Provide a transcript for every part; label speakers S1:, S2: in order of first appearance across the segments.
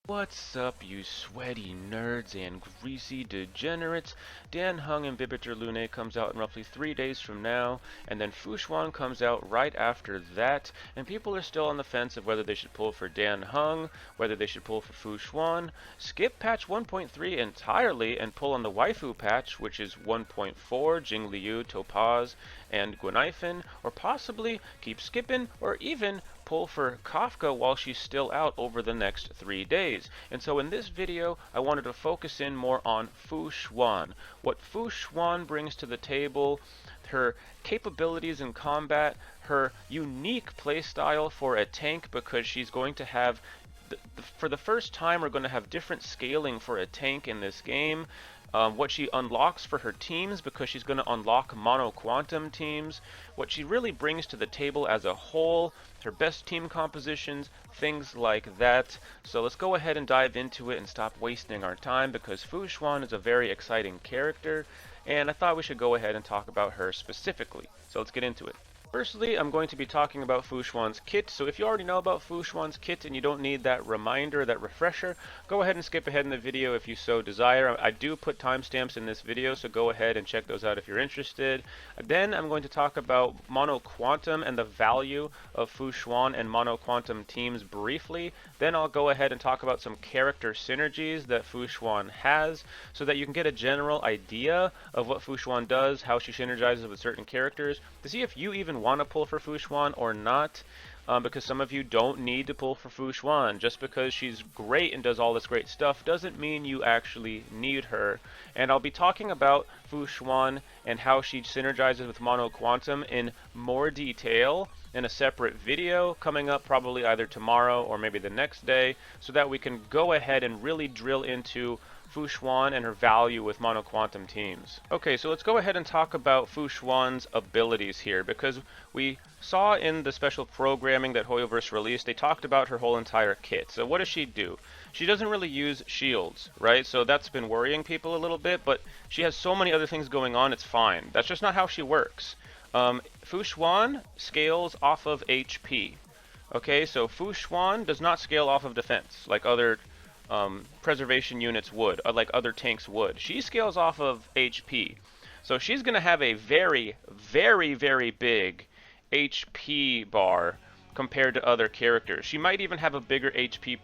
S1: What's up, you sweaty nerds and greasy degenerates? Dan Hung Imbibitor Lune comes out in roughly 3 days from now, and then Fu Xuan comes out right after that, and people are still on the fence of whether they should pull for Dan Hung, whether they should pull for Fu Xuan, skip patch 1.3 entirely and pull on the waifu patch, which is 1.4, Jing Liu, Topaz, and Guanifin, or possibly keep skipping, or even pull for Kafka while she's still out over the next 3 days. And so in this video, I wanted to focus in more on Fu Xuan. What Fu Xuan brings to the table, her capabilities in combat, her unique playstyle for a tank, because she's going to have, for the first time, we're going to have different scaling for a tank in this game. What she unlocks for her teams, because she's going to unlock mono quantum teams, what she really brings to the table as a whole, her best team compositions, things like that. So let's go ahead and dive into it and stop wasting our time, because Fu Xuan is a very exciting character, and I thought we should go ahead and talk about her specifically. So let's get into it. Firstly, I'm going to be talking about Fu Xuan's kit, so if you already know about Fu Xuan's kit and you don't need that reminder, that refresher, go ahead and skip ahead in the video if you so desire. I do put timestamps in this video, so go ahead and check those out if you're interested. Then I'm going to talk about Mono Quantum and the value of Fu Xuan and Mono Quantum teams briefly. Then I'll go ahead and talk about some character synergies that Fu Xuan has, so that you can get a general idea of what Fu Xuan does, how she synergizes with certain characters, to see if you even want to pull for Fu Xuan or not, because some of you don't need to pull for Fu Xuan. Just because she's great and does all this great stuff doesn't mean you actually need her. And I'll be talking about Fu Xuan and how she synergizes with Mono Quantum in more detail in a separate video coming up probably either tomorrow or maybe the next day, so that we can go ahead and really drill into Fu Xuan and her value with Mono Quantum teams. Okay, so let's go ahead and talk about Fu Xuan's abilities here, because we saw in the special programming that Hoyoverse released, they talked about her whole entire kit. So what does she do? She doesn't really use shields, right? So that's been worrying people a little bit, but she has so many other things going on, it's fine. That's just not how she works. Fu Xuan scales off of HP. Okay, so Fu Xuan does not scale off of defense like other preservation units would, or like other tanks would. She scales off of HP. So she's going to have a very, very, very big HP bar compared to other characters. She might even have a bigger HP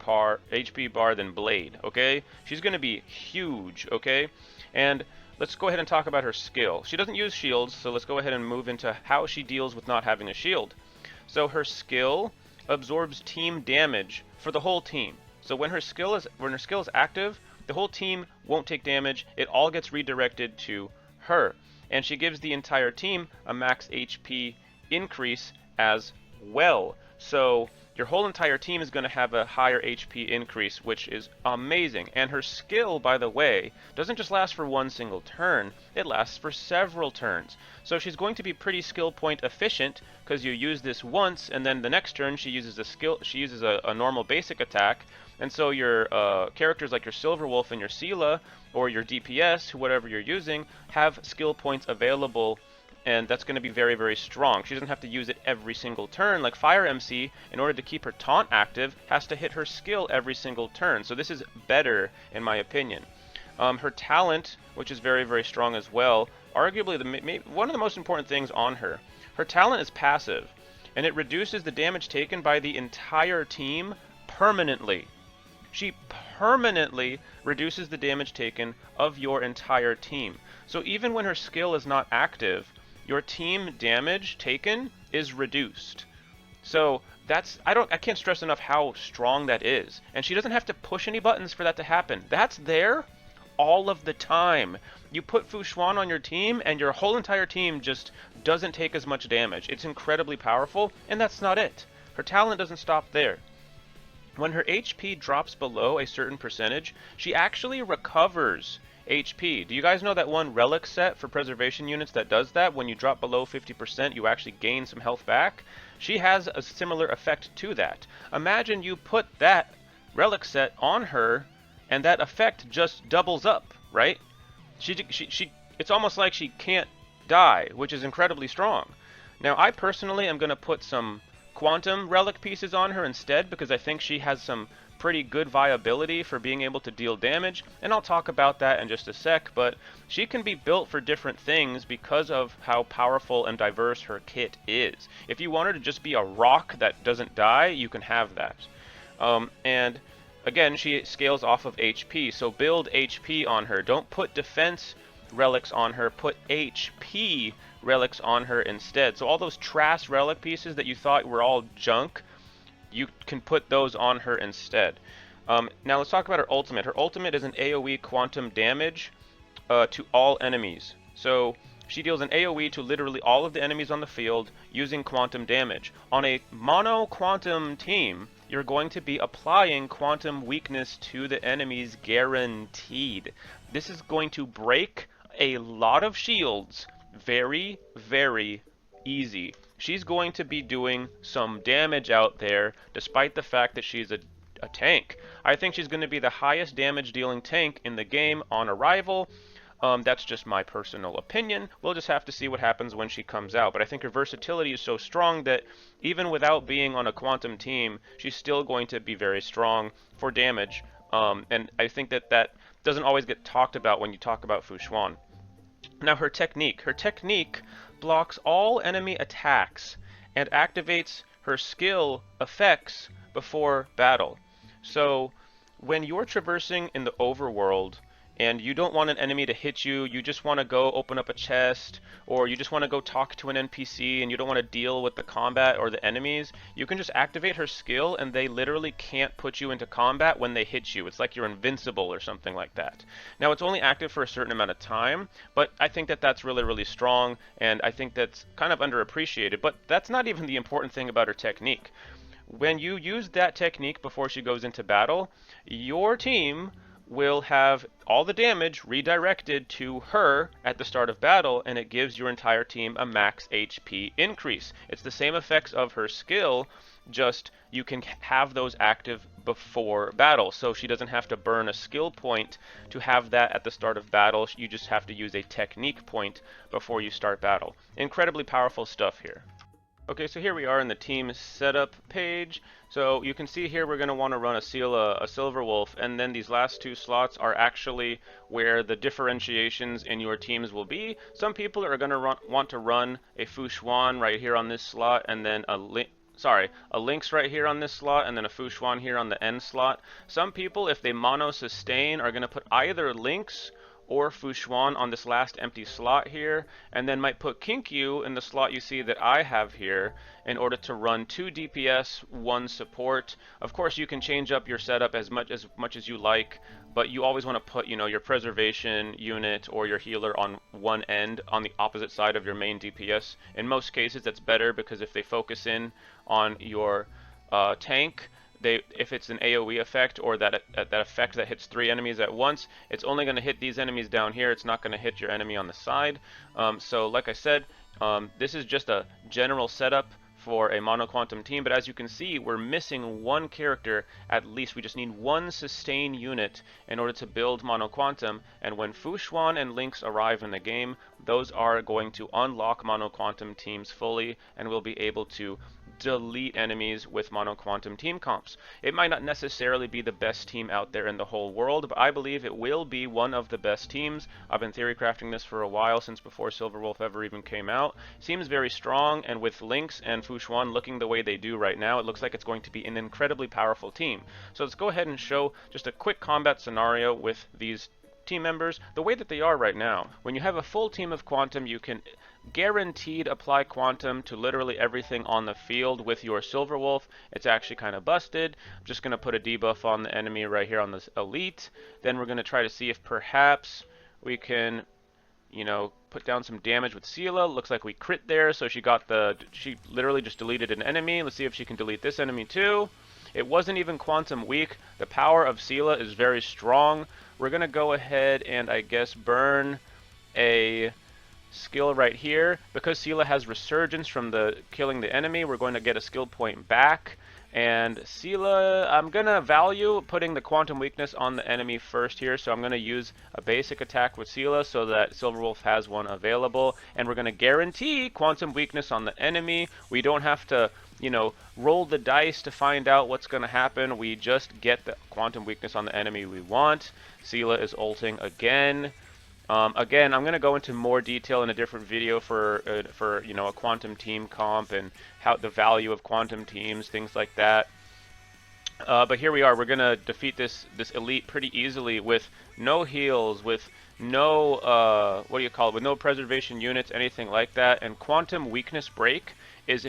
S1: bar than Blade, okay? She's going to be huge, okay? And let's go ahead and talk about her skill. She doesn't use shields, so let's go ahead and move into how she deals with not having a shield. So her skill absorbs team damage for the whole team. So when her skill is active, the whole team won't take damage. It all gets redirected to her, and she gives the entire team a max HP increase as well. So your whole entire team is going to have a higher HP increase, which is amazing. And her skill, by the way, doesn't just last for one single turn, it lasts for several turns. So she's going to be pretty skill point efficient, because you use this once, and then the next turn she uses a normal basic attack. And so your characters like your Silverwolf and your Sela, or your DPS, whatever you're using, have skill points available, and that's going to be very, very strong. She doesn't have to use it every single turn. Like Fire MC, in order to keep her taunt active, has to hit her skill every single turn. So this is better, in my opinion. Her talent, which is very, very strong as well, arguably one of the most important things on her. Her talent is passive, and it reduces the damage taken by the entire team permanently. She permanently reduces the damage taken of your entire team. So even when her skill is not active, your team damage taken is reduced. So that's, I can't stress enough how strong that is. And she doesn't have to push any buttons for that to happen. That's there all of the time. You put Fu Xuan on your team, and your whole entire team just doesn't take as much damage. It's incredibly powerful, and that's not it. Her talent doesn't stop there. When her HP drops below a certain percentage, she actually recovers HP. Do you guys know that one relic set for preservation units that does that? When you drop below 50%, you actually gain some health back. She has a similar effect to that. Imagine you put that relic set on her, and that effect just doubles up, right? It's almost like she can't die, which is incredibly strong. Now, I personally am going to put some quantum relic pieces on her instead, because I think she has some pretty good viability for being able to deal damage, and I'll talk about that in just a sec, but she can be built for different things because of how powerful and diverse her kit is. If you want her to just be a rock that doesn't die, you can have that. And again, she scales off of HP, so build HP on her. Don't put defense relics on her, put HP relics on her instead. So all those trash relic pieces that you thought were all junk, you can put those on her instead. Now let's talk about her ultimate. Her ultimate is an AoE quantum damage to all enemies. So she deals an AoE to literally all of the enemies on the field using quantum damage. On a mono quantum team, you're going to be applying quantum weakness to the enemies guaranteed. This is going to break a lot of shields very, very easy. She's going to be doing some damage out there, despite the fact that she's a tank. I think she's going to be the highest damage dealing tank in the game on arrival. That's just my personal opinion. We'll just have to see what happens when she comes out. But I think her versatility is so strong that even without being on a quantum team, she's still going to be very strong for damage. And I think that that doesn't always get talked about when you talk about Fu Xuan. Now her technique. Her technique blocks all enemy attacks and activates her skill effects before battle. So when you're traversing in the overworld and you don't want an enemy to hit you, you just want to go open up a chest, or you just want to go talk to an NPC and you don't want to deal with the combat or the enemies, you can just activate her skill and they literally can't put you into combat when they hit you. It's like you're invincible or something like that. Now it's only active for a certain amount of time, but I think that that's really, really strong, and I think that's kind of underappreciated, but that's not even the important thing about her technique. When you use that technique before she goes into battle, your team will have all the damage redirected to her at the start of battle, and it gives your entire team a max HP increase. It's the same effects of her skill, just you can have those active before battle, so she doesn't have to burn a skill point to have that at the start of battle. You just have to use a technique point before you start battle. Incredibly powerful stuff here. Okay, so here we are in the team setup page. So you can see here we're going to want to run a Silver Wolf, and then these last two slots are actually where the differentiations in your teams will be. Some people are going to want to run a Fu Xuan right here on this slot, and then a Lynx right here on this slot, and then a Fu Xuan here on the end slot. Some people, if they mono sustain, are going to put either Lynx or Fu Xuan on this last empty slot here, and then might put Kinkyu in the slot you see that I have here in order to run 2 DPS, 1 support. Of course, you can change up your setup as much as you like, but you always want to put, you know, your preservation unit or your healer on one end on the opposite side of your main DPS. In most cases, that's better because if they focus in on your tank, if it's an AoE effect or that effect that hits 3 enemies at once, it's only going to hit these enemies down here. It's not going to hit your enemy on the side. So like I said, this is just a general setup for a mono quantum team, but as you can see, we're missing one character at least. We just need one sustain unit in order to build mono quantum, and when Fu Xuan and Lynx arrive in the game, those are going to unlock mono quantum teams fully, and we'll be able to delete enemies with mono quantum team comps. It might not necessarily be the best team out there in the whole world, but I believe it will be one of the best teams. I've been theory crafting this for a while, since before Silver Wolf ever even came out. Seems very strong, and with Lynx and Fu Xuan looking the way they do right now, it looks like it's going to be an incredibly powerful team. So let's go ahead and show just a quick combat scenario with these team members the way that they are right now. When you have a full team of quantum, you can guaranteed apply quantum to literally everything on the field. With your Silver Wolf, it's actually kind of busted. I'm just going to put a debuff on the enemy right here on this elite. Then we're going to try to see if perhaps we can, you know, put down some damage with Sela. Looks like we crit there, so she literally just deleted an enemy. Let's see if she can delete this enemy too. It wasn't even quantum weak. The power of Sela is very strong. We're going to go ahead and, I guess, burn a skill right here. Because Sela has resurgence from the killing the enemy, we're going to get a skill point back. And Sela, I'm going to value putting the quantum weakness on the enemy first here, so I'm going to use a basic attack with Sela so that Silverwolf has one available, and we're going to guarantee quantum weakness on the enemy. We don't have to, you know, roll the dice to find out what's going to happen. We just get the quantum weakness on the enemy we want. Sela is ulting again. Again, I'm going to go into more detail in a different video for you know, a quantum team comp and how the value of quantum teams, things like that. But here we are. We're going to defeat this elite pretty easily with no heals, with no what do you call it? With no preservation units, anything like that. And quantum weakness break is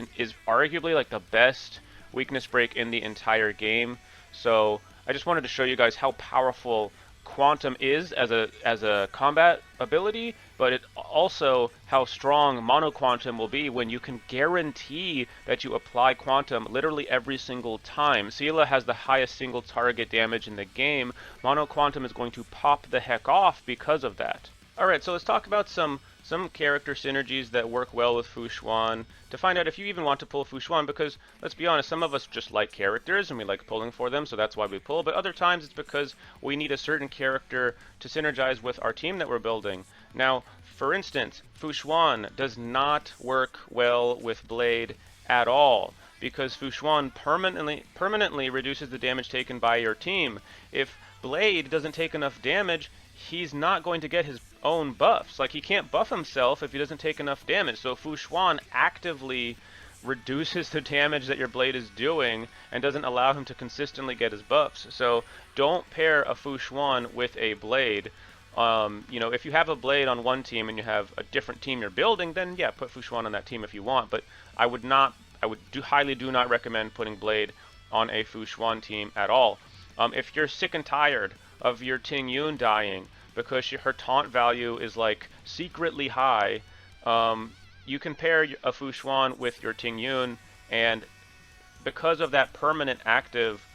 S1: arguably like the best weakness break in the entire game. So I just wanted to show you guys how powerful quantum is as a combat ability, but it also how strong mono quantum will be when you can guarantee that you apply quantum literally every single time. Sela has the highest single target damage in the game. Mono quantum is going to pop the heck off because of that. Alright, so let's talk about some character synergies that work well with Fu Xuan to find out if you even want to pull Fu Xuan, because let's be honest, some of us just like characters and we like pulling for them, so that's why we pull, but other times it's because we need a certain character to synergize with our team that we're building. Now, for instance, Fu Xuan does not work well with Blade at all, because Fu Xuan permanently reduces the damage taken by your team. If Blade doesn't take enough damage, he's not going to get his own buffs. Like, he can't buff himself if he doesn't take enough damage. So Fu Xuan actively reduces the damage that your Blade is doing and doesn't allow him to consistently get his buffs. So don't pair a Fu Xuan with a Blade. You know, if you have a Blade on one team and you have a different team you're building, then yeah, put Fu Xuan on that team if you want. But I would highly do not recommend putting Blade on a Fu Xuan team at all. If you're sick and tired of your Ting Yun dying because her taunt value is like secretly high, you can pair a Fu Xuan with your Ting Yun, and because of that permanent active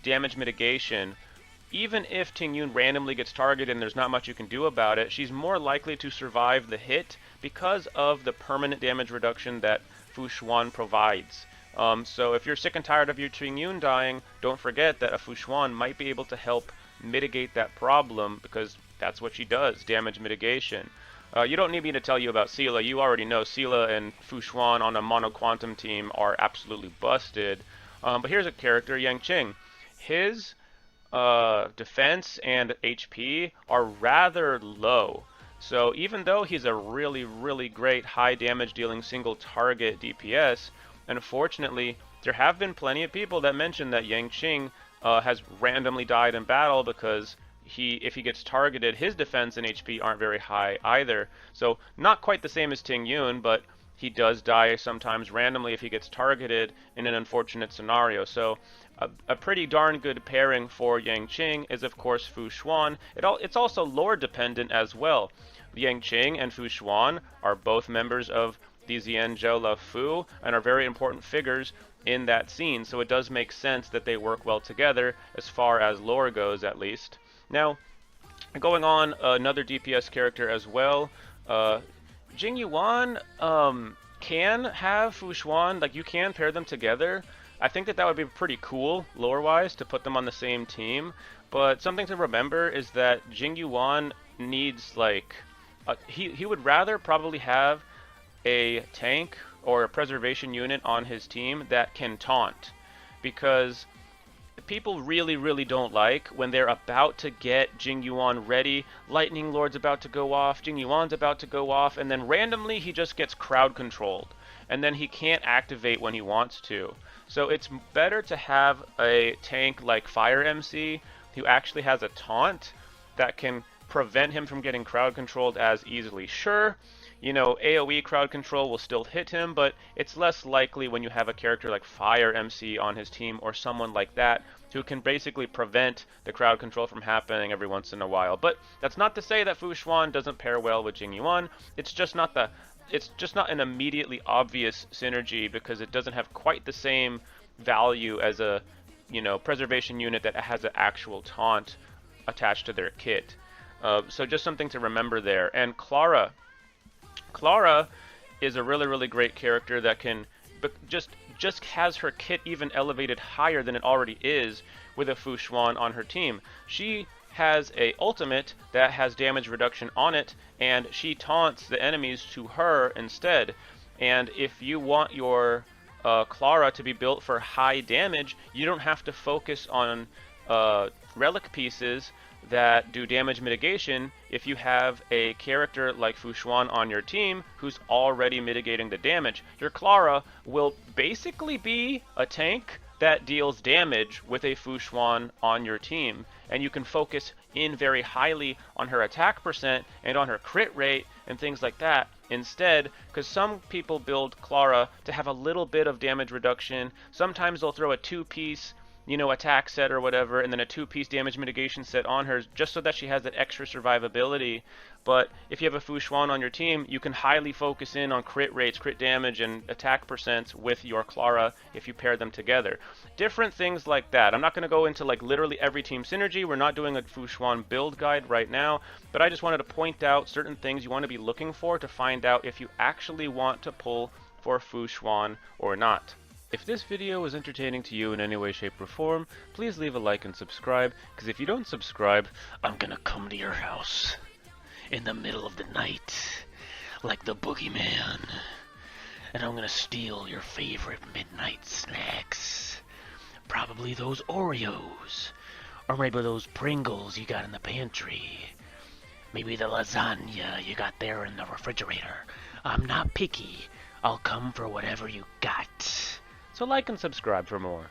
S1: damage mitigation, even if Ting Yun randomly gets targeted and there's not much you can do about it, she's more likely to survive the hit because of the permanent damage reduction that Fu Xuan provides. So if you're sick and tired of your Ting Yun dying, don't forget that a Fu Xuan might be able to help mitigate that problem, because that's what she does, damage mitigation. You don't need me to tell you about Sela. You already know Sela and Fu Xuan on a mono quantum team are absolutely busted. But here's a character, Yang Qing. His defense and HP are rather low. So even though he's a really, really great high damage dealing single target DPS, unfortunately, there have been plenty of people that mention that Yang Qing has randomly died in battle because if he gets targeted, his defense and HP aren't very high either. So not quite the same as Ting Yun, but he does die sometimes randomly if he gets targeted in an unfortunate scenario. So a pretty darn good pairing for Yang Qing is, of course, Fu Xuan. It's also lore dependent as well. Yang Qing and Fu Xuan are both members of the Xianzhou La Fu and are very important figures in that scene, so it does make sense that they work well together as far as lore goes, at least. Now, going on, another DPS character as well, Jing Yuan can have Fu Xuan, like you can pair them together. I think that would be pretty cool lore-wise to put them on the same team, but something to remember is that Jing Yuan needs, like, he would rather probably have a tank or a preservation unit on his team that can taunt, because people really, really don't like when they're about to get Jing Yuan ready, Lightning Lord's about to go off, Jing Yuan's about to go off, and then randomly he just gets crowd controlled, and then he can't activate when he wants to. So it's better to have a tank like Fire MC who actually has a taunt that can prevent him from getting crowd controlled as easily. Sure, you know, AoE crowd control will still hit him, but it's less likely when you have a character like Fire MC on his team or someone like that who can basically prevent the crowd control from happening every once in a while. But that's not to say that Fu Xuan doesn't pair well with Jing Yuan. It's just not an immediately obvious synergy because it doesn't have quite the same value as a, you know, preservation unit that has an actual taunt attached to their kit. So just something to remember there. And Clara is a really, really great character that can just just has her kit even elevated higher than it already is with a Fu Xuan on her team. She has a ultimate that has damage reduction on it, and she taunts the enemies to her instead. And if you want your Clara to be built for high damage, you don't have to focus on relic pieces that do damage mitigation if you have a character like Fu Xuan on your team who's already mitigating the damage. Your Clara will basically be a tank that deals damage with a Fu Xuan on your team, and you can focus in very highly on her attack percent and on her crit rate and things like that instead, because some people build Clara to have a little bit of damage reduction. Sometimes they'll throw a 2-piece attack set or whatever, and then a 2-piece damage mitigation set on her just so that she has that extra survivability. But if you have a Fu Xuan on your team, you can highly focus in on crit rates, crit damage, and attack percents with your Clara if you pair them together. Different things like that. I'm not going to go into like literally every team synergy. We're not doing a Fu Xuan build guide right now, but I just wanted to point out certain things you want to be looking for to find out if you actually want to pull for Fu Xuan or not. If this video was entertaining to you in any way, shape, or form, please leave a like and subscribe, because if you don't subscribe, I'm gonna come to your house in the middle of the night, like the boogeyman, and I'm gonna steal your favorite midnight snacks. Probably those Oreos, or maybe those Pringles you got in the pantry. Maybe the lasagna you got there in the refrigerator. I'm not picky. I'll come for whatever you got. So like and subscribe for more.